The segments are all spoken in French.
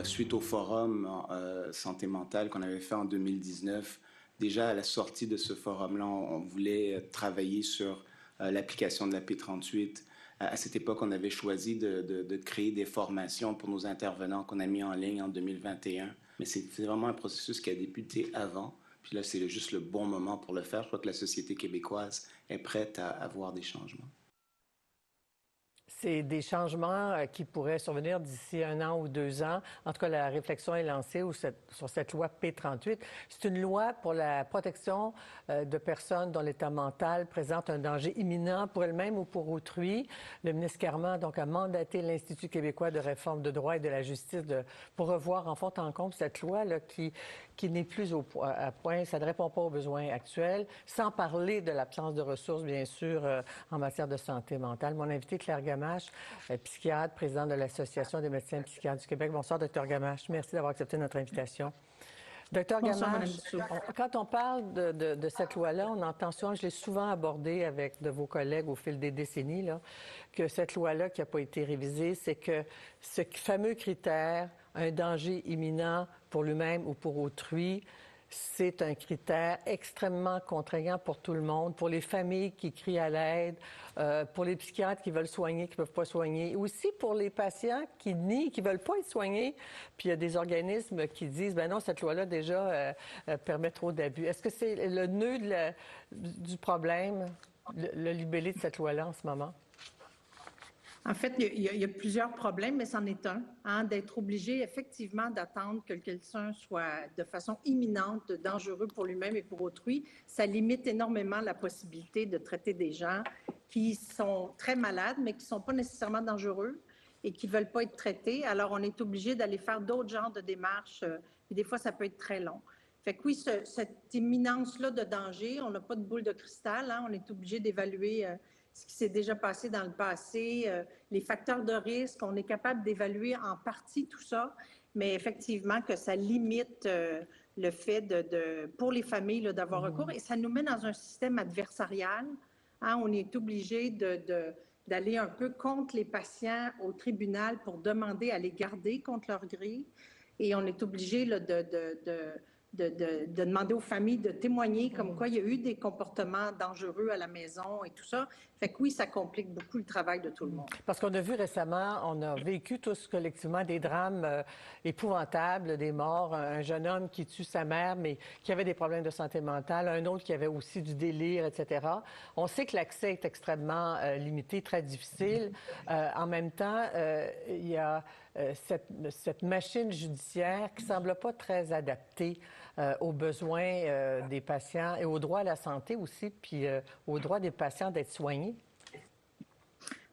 suite au forum santé mentale qu'on avait fait en 2019. Déjà à la sortie de ce forum-là, on voulait travailler sur l'application de la P38. À cette époque, on avait choisi de créer des formations pour nos intervenants qu'on a mis en ligne en 2021. Mais c'est vraiment un processus qui a débuté avant. Puis là, c'est juste le bon moment pour le faire. Je crois que la société québécoise est prête à voir des changements. C'est des changements qui pourraient survenir d'ici 1 an ou 2 ans. En tout cas, la réflexion est lancée sur cette loi P38. C'est une loi pour la protection de personnes dont l'état mental présente un danger imminent pour elles-mêmes ou pour autrui. Le ministre Carman donc, a mandaté l'Institut québécois de réforme de droit et de la justice pour revoir en fond en comble cette loi là, qui n'est plus à point, ça ne répond pas aux besoins actuels, sans parler de l'absence de ressources, bien sûr, en matière de santé mentale. Mon invité, Claire Gamache, psychiatre, présidente de l'Association des médecins psychiatres du Québec. Bonsoir, Dr Gamache. Merci d'avoir accepté notre invitation. Dr Gamache, quand on parle de cette loi-là, on entend souvent, je l'ai souvent abordé avec de vos collègues au fil des décennies, là, que cette loi-là qui n'a pas été révisée, c'est que ce fameux critère, un danger imminent pour lui-même ou pour autrui, c'est un critère extrêmement contraignant pour tout le monde, pour les familles qui crient à l'aide, pour les psychiatres qui veulent soigner, qui ne peuvent pas soigner, aussi pour les patients qui nient, qui ne veulent pas être soignés. Puis il y a des organismes qui disent, ben non, cette loi-là déjà permet trop d'abus. Est-ce que c'est le nœud du problème, le libellé de cette loi-là en ce moment? En fait, il y a plusieurs problèmes, mais c'en est un, hein, d'être obligé effectivement d'attendre que quelqu'un soit de façon imminente dangereux pour lui-même et pour autrui. Ça limite énormément la possibilité de traiter des gens qui sont très malades, mais qui ne sont pas nécessairement dangereux et qui ne veulent pas être traités. Alors, on est obligé d'aller faire d'autres genres de démarches, et des fois, ça peut être très long. Fait que oui, cette imminence-là de danger, on n'a pas de boule de cristal, hein, on est obligé d'évaluer ce qui s'est déjà passé dans le passé, les facteurs de risque, on est capable d'évaluer en partie tout ça, mais effectivement que ça limite le fait pour les familles d'avoir recours et ça nous met dans un système adversarial. Hein, on est obligé d'aller un peu contre les patients au tribunal pour demander à les garder contre leur gré et on est obligé là, de demander aux familles de témoigner comme quoi il y a eu des comportements dangereux à la maison et tout ça. Fait que oui, ça complique beaucoup le travail de tout le monde. Parce qu'on a vu récemment, on a vécu tous collectivement des drames épouvantables, des morts. Un jeune homme qui tue sa mère, mais qui avait des problèmes de santé mentale. Un autre qui avait aussi du délire, etc. On sait que l'accès est extrêmement limité, très difficile. En même temps, il y a cette machine judiciaire qui semble pas très adaptée aux besoins des patients et aux droits à la santé aussi, puis aux droits des patients d'être soignés.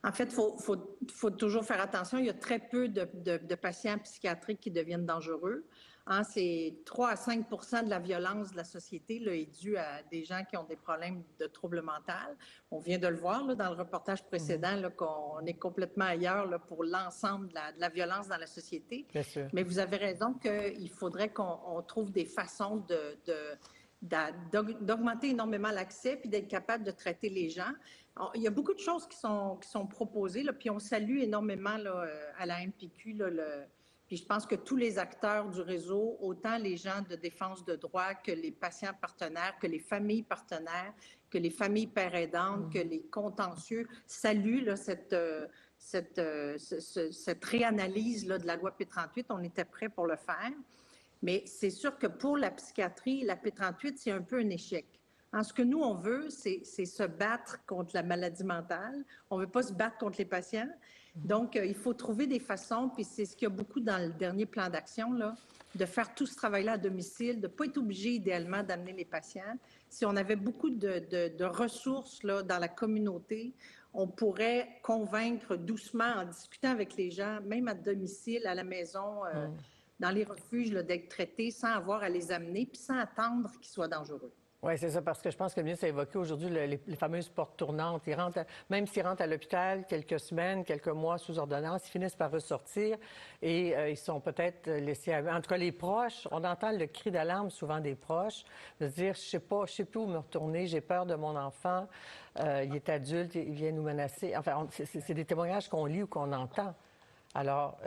En fait, faut toujours faire attention. Il y a très peu de patients psychiatriques qui deviennent dangereux. Hein, c'est 3 à 5 de la violence de la société là, est due à des gens qui ont des problèmes de troubles mentaux. On vient de le voir là, dans le reportage précédent là, qu'on est complètement ailleurs là, pour l'ensemble de la violence dans la société. Bien sûr. Mais vous avez raison qu'il faudrait qu'on trouve des façons d'augmenter énormément l'accès puis d'être capable de traiter les gens. Il y a beaucoup de choses qui sont proposées, là, puis on salue énormément là, à la MPQ, là, puis je pense que tous les acteurs du réseau, autant les gens de défense de droit que les patients partenaires, que les familles partenaires, que les familles pères aidantes, que les contentieux, saluent là, cette réanalyse là, de la loi P38. On était prêts pour le faire. Mais c'est sûr que pour la psychiatrie, la P38, c'est un peu un échec. En ce que nous, on veut, c'est se battre contre la maladie mentale. On ne veut pas se battre contre les patients. Donc, il faut trouver des façons, puis c'est ce qu'il y a beaucoup dans le dernier plan d'action, là, de faire tout ce travail-là à domicile, de ne pas être obligé idéalement d'amener les patients. Si on avait beaucoup de ressources là, dans la communauté, on pourrait convaincre doucement en discutant avec les gens, même à domicile, à la maison, dans les refuges, d'être traités sans avoir à les amener, puis sans attendre qu'ils soient dangereux. Oui, c'est ça, parce que je pense que le ministre a évoqué aujourd'hui les fameuses portes tournantes. Même s'ils rentrent à l'hôpital quelques semaines, quelques mois sous ordonnance, ils finissent par ressortir et ils sont peut-être laissés... En tout cas, les proches, on entend le cri d'alarme souvent des proches, de dire, je sais plus où me retourner, j'ai peur de mon enfant, il est adulte, il vient nous menacer. Enfin, c'est des témoignages qu'on lit ou qu'on entend. Alors,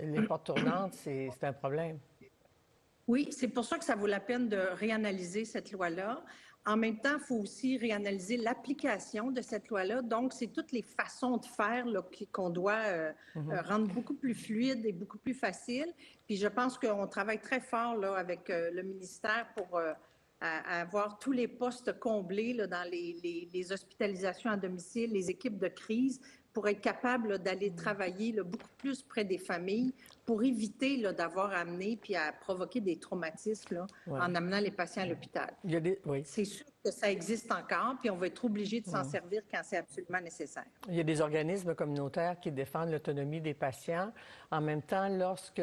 les portes tournantes, c'est un problème. Oui, c'est pour ça que ça vaut la peine de réanalyser cette loi-là. En même temps, il faut aussi réanalyser l'application de cette loi-là. Donc, c'est toutes les façons de faire qu'on doit rendre beaucoup plus fluide et beaucoup plus facile. Puis je pense qu'on travaille très fort là, avec le ministère pour avoir tous les postes comblés là, dans les hospitalisations à domicile, les équipes de crise, pour être capable d'aller travailler là, beaucoup plus près des familles pour éviter là, d'avoir amené puis à provoquer des traumatismes là, en amenant les patients à l'hôpital. Oui. C'est sûr que ça existe encore, puis on va être obligé de s'en servir quand c'est absolument nécessaire. Il y a des organismes communautaires qui défendent l'autonomie des patients. En même temps, lorsque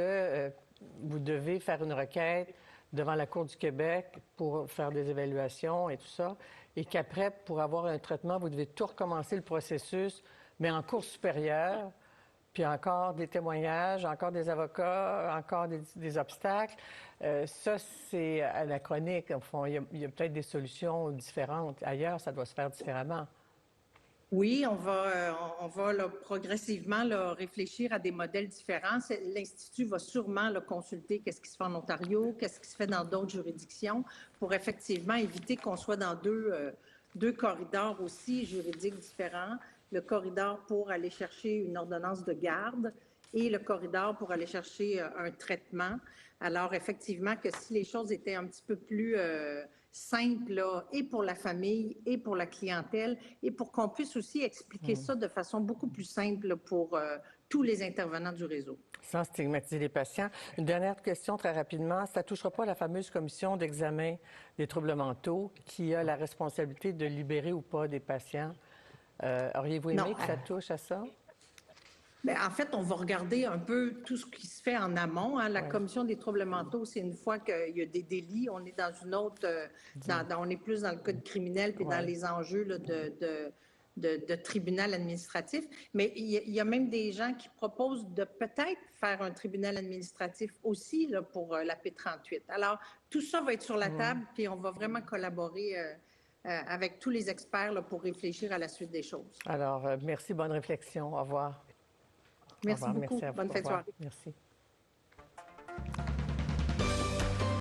vous devez faire une requête devant la Cour du Québec pour faire des évaluations et tout ça, et qu'après, pour avoir un traitement, vous devez tout recommencer le processus, mais en cour supérieure, puis encore des témoignages, encore des avocats, encore des obstacles. Ça, c'est anachronique. Au fond, il y a peut-être des solutions différentes. Ailleurs, ça doit se faire différemment. Oui, on va là, progressivement là, réfléchir à des modèles différents. L'Institut va sûrement là, consulter qu'est-ce qui se fait en Ontario, qu'est-ce qui se fait dans d'autres juridictions pour effectivement éviter qu'on soit dans deux corridors aussi juridiques différents. Le corridor pour aller chercher une ordonnance de garde et le corridor pour aller chercher un traitement. Alors, effectivement, que si les choses étaient un petit peu plus simples, là, et pour la famille, et pour la clientèle, et pour qu'on puisse aussi expliquer ça de façon beaucoup plus simple pour tous les intervenants du réseau. Sans stigmatiser les patients. Une dernière question très rapidement. Ça ne touchera pas la fameuse commission d'examen des troubles mentaux qui a la responsabilité de libérer ou pas des patients. Auriez-vous aimé que ça touche à ça? Bien, en fait, on va regarder un peu tout ce qui se fait en amont. Hein. La commission des troubles mentaux, c'est une fois qu'il y a des délits, on est dans une autre, on est plus dans le code criminel puis dans les enjeux là, de tribunal administratif. Mais il y a même des gens qui proposent de peut-être faire un tribunal administratif aussi là, pour la P38. Alors, tout ça va être sur la table, puis on va vraiment collaborer avec tous les experts là, pour réfléchir à la suite des choses. Alors, merci, bonne réflexion. Au revoir. Merci beaucoup. Merci à vous. Bonne fin de soirée. Merci.